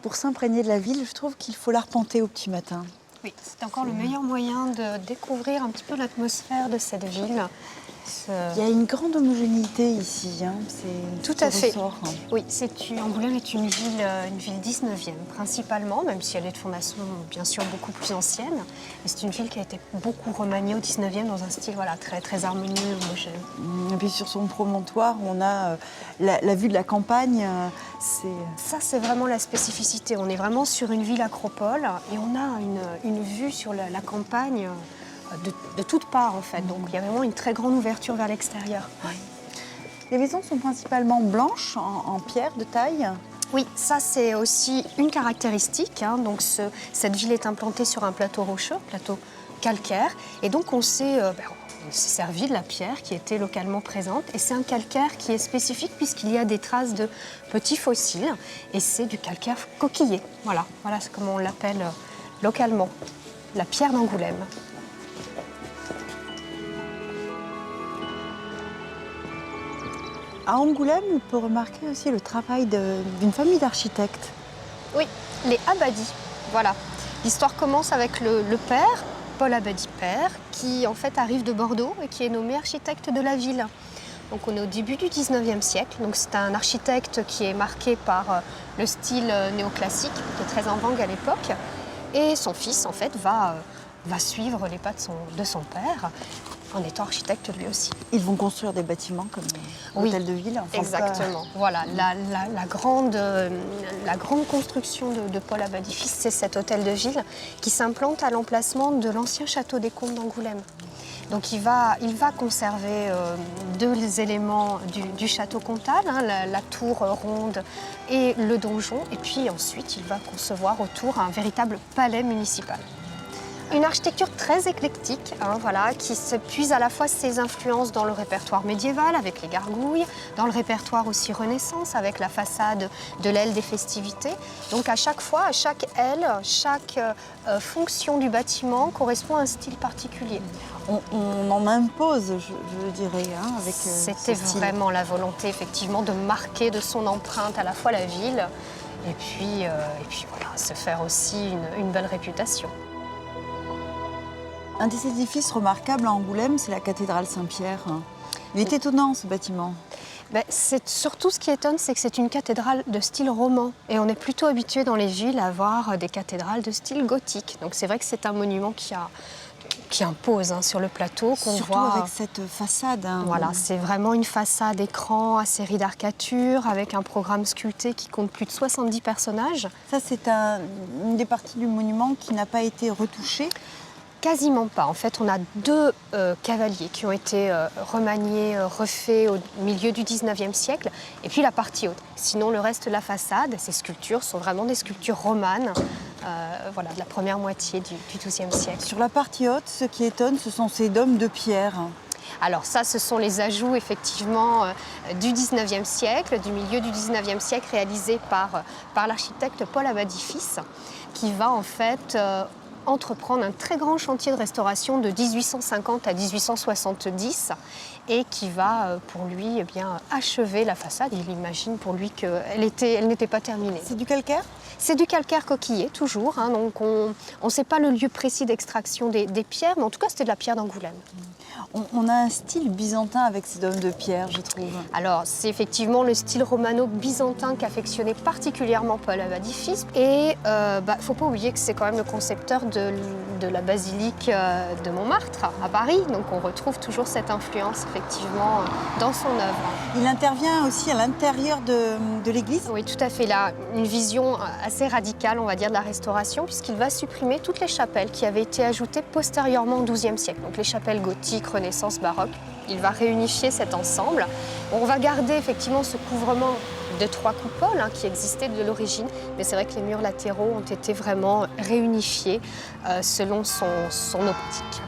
Pour s'imprégner de la ville, je trouve qu'il faut l'arpenter au petit matin. Oui, c'est encore le meilleur moyen de découvrir un petit peu l'atmosphère de cette ville. Il y a une grande homogénéité ici, hein. Tout à fait. Ressort, hein. Oui, Angoulême est une ville 19e principalement, même si elle est de fondation bien sûr beaucoup plus ancienne. Mais c'est une ville qui a été beaucoup remaniée au 19e dans un style très, très harmonieux, homogène. Et puis sur son promontoire, on a la vue de la campagne. Ça, c'est vraiment la spécificité. On est vraiment sur une ville acropole et on a une vue sur la campagne de toutes parts en fait. Donc il y a vraiment une très grande ouverture vers l'extérieur. Oui. Les maisons sont principalement blanches, en pierre de taille. Oui, ça c'est aussi une caractéristique. Donc cette ville est implantée sur un plateau rocheux, plateau calcaire. Et donc on s'est servi de la pierre qui était localement présente. Et c'est un calcaire qui est spécifique puisqu'il y a des traces de petits fossiles. Et c'est du calcaire coquillé. Voilà c'est comme on l'appelle localement, la pierre d'Angoulême. À Angoulême, on peut remarquer aussi le travail d'une famille d'architectes. Oui, les Abadie, voilà. L'histoire commence avec le père, Paul Abadie père, qui en fait arrive de Bordeaux et qui est nommé architecte de la ville. Donc on est au début du 19e siècle, donc c'est un architecte qui est marqué par le style néoclassique, qui est très en vogue à l'époque. Et son fils en fait va suivre les pas de son père, en étant architecte lui aussi. Ils vont construire des bâtiments comme l'hôtel de ville. Enfin, exactement. Voilà, la grande construction de Paul Abadie fils, c'est cet hôtel de ville qui s'implante à l'emplacement de l'ancien château des Comtes d'Angoulême. Donc il va conserver deux éléments du château comtal, la tour ronde et le donjon. Et puis ensuite, il va concevoir autour un véritable palais municipal. Une architecture très éclectique, qui se puise à la fois ses influences dans le répertoire médiéval avec les gargouilles, dans le répertoire aussi Renaissance avec la façade de l'aile des festivités. Donc à chaque fois, à chaque aile, chaque fonction du bâtiment correspond à un style particulier. On en impose, je dirais, avec C'était vraiment la volonté effectivement de marquer de son empreinte à la fois la ville et puis se faire aussi une belle réputation. Un des édifices remarquables à Angoulême, c'est la cathédrale Saint-Pierre. Il est étonnant, ce bâtiment. Surtout, ce qui étonne, c'est que c'est une cathédrale de style roman. Et on est plutôt habitué dans les villes à voir des cathédrales de style gothique. Donc c'est vrai que c'est un monument qui impose sur le plateau. Surtout avec cette façade. Voilà, c'est vraiment une façade écran à série d'arcatures avec un programme sculpté qui compte plus de 70 personnages. Ça, c'est une des parties du monument qui n'a pas été retouchée. Quasiment pas. En fait, on a deux cavaliers qui ont été remaniés, refaits au milieu du 19e siècle, et puis la partie haute. Sinon, le reste de la façade, ces sculptures sont vraiment des sculptures romanes, de la première moitié du 12e siècle. Sur la partie haute, ce qui étonne, ce sont ces dômes de pierre. Alors ça, ce sont les ajouts effectivement du 19e siècle, du milieu du 19e siècle, réalisés par l'architecte Paul Abadie fils, qui va en fait entreprendre un très grand chantier de restauration de 1850 à 1870 et qui va pour lui achever la façade. Il imagine pour lui qu'elle n'était pas terminée. C'est du calcaire ? C'est du calcaire coquillé, toujours. Donc on ne sait pas le lieu précis d'extraction des pierres, mais en tout cas, c'était de la pierre d'Angoulême. On a un style byzantin avec ces dômes de pierre, je trouve. Alors, c'est effectivement le style romano-byzantin qu'affectionnait particulièrement Paul Abadie fils. Et faut pas oublier que c'est quand même le concepteur de la basilique de Montmartre, à Paris. Donc on retrouve toujours cette influence, effectivement, dans son œuvre. Il intervient aussi à l'intérieur de l'église ? Oui, tout à fait. Il a une vision assez radicale, on va dire, de la restauration, puisqu'il va supprimer toutes les chapelles qui avaient été ajoutées postérieurement au XIIe siècle. Donc les chapelles gothiques, Renaissance, baroque. Il va réunifier cet ensemble. On va garder effectivement ce couvrement de 3 coupoles qui existait de l'origine, mais c'est vrai que les murs latéraux ont été vraiment réunifiés selon son optique.